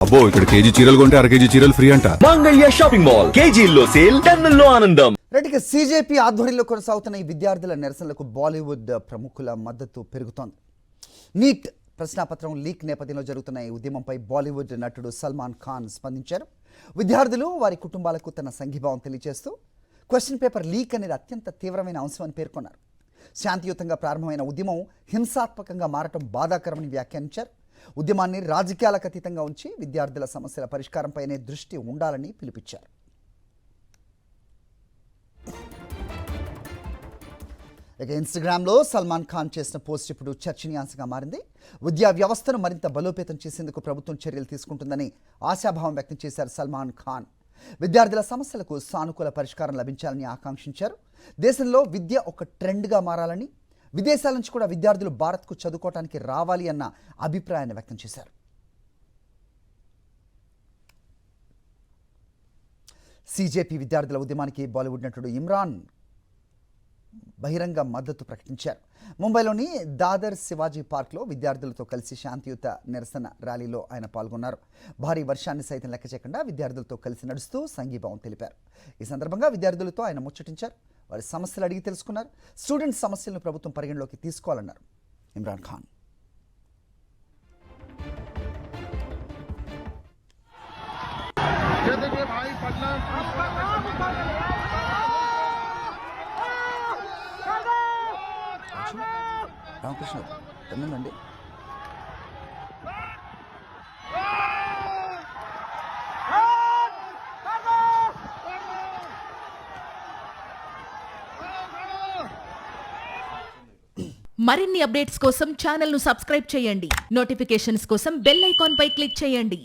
అబ్బో ఇక్కడ కేజీ చీరలు కొంటే అర కేజీ చీరలు ఫ్రీ అంట. మంగళ్య షాపింగ్ మాల్, కేజీల్లో సేల్, టన్నుల్లో ఆనందం. రెడ్డికి సీజేపీ ఆధ్వర్యంలో కొనసాగుతున్న ఈ విద్యార్థుల నిరసనలకు బాలీవుడ్ ప్రముఖుల మద్దతు పెరుగుతోంది. నీట్ ప్రశ్నాపత్రం లీక్ నేపథ్యంలో జరుగుతున్న ఈ ఉద్యమంపై బాలీవుడ్ నటుడు సల్మాన్ ఖాన్ స్పందించారు. విద్యార్థులు వారి కుటుంబాలకు తన సంఘీభావం తెలియజేస్తూ క్వశ్చన్ పేపర్ లీక్ అనేది అత్యంత తీవ్రమైన అంశం అని పేర్కొన్నారు. శాంతియుతంగా ప్రారంభమైన ఉద్యమం హింసాత్మకంగా మారటం బాధాకరమని వ్యాఖ్యానించారు. ఉద్యమాన్ని రాజకీయాలకు అతీతంగా ఉంచి విద్యార్థుల సమస్యల పరిష్కారంపైనే దృష్టి ఉండాలని పిలుపునిచ్చారు. ఇక ఇన్స్టాగ్రామ్లో సల్మాన్ ఖాన్ చేసిన పోస్ట్ ఇప్పుడు చర్చనీయాంశంగా మారింది. విద్యా వ్యవస్థను మరింత బలోపేతం చేసేందుకు ప్రభుత్వం చర్యలు తీసుకుంటుందని ఆశాభావం వ్యక్తం చేశారు సల్మాన్ ఖాన్. విద్యార్థుల సమస్యలకు సానుకూల పరిష్కారం లభించాలని ఆకాంక్షించారు. దేశంలో విద్య ఒక ట్రెండ్గా మారాలని, విదేశాల నుంచి కూడా విద్యార్థులు భారత్కు చదువుకోవడానికి రావాలి అన్న అభిప్రాయాన్ని వ్యక్తం చేశారు. సీజేపీ విద్యార్థుల ఉద్యమానికి బాలీవుడ్ నటుడు ఇమ్రాన్ బహిరంగ మద్దతు ప్రకటించారు. ముంబైలోని దాదర్ శివాజీ పార్క్లో విద్యార్థులతో కలిసి శాంతియుత నిరసన ర్యాలీలో ఆయన పాల్గొన్నారు. భారీ వర్షాన్ని సైతం లెక్క చేయకుండా విద్యార్థులతో కలిసి నడుస్తూ సంఘీభావం తెలిపారు. ఈ సందర్భంగా విద్యార్థులతో ఆయన ముచ్చటించారు. వారి సమస్యలు అడిగి తెలుసుకున్నారు. స్టూడెంట్ సమస్యలను ప్రభుత్వం పరిగణలోకి తీసుకోవాలన్నారు ఇమ్రాన్ ఖాన్. రామకృష్ణ ఎన్నుందండి. మరిన్ని అప్డేట్స్ కోసం ఛానల్ ను సబ్స్క్రైబ్ చేయండి. నోటిఫికేషన్స్ కోసం బెల్ ఐకాన్ పై క్లిక్ చేయండి.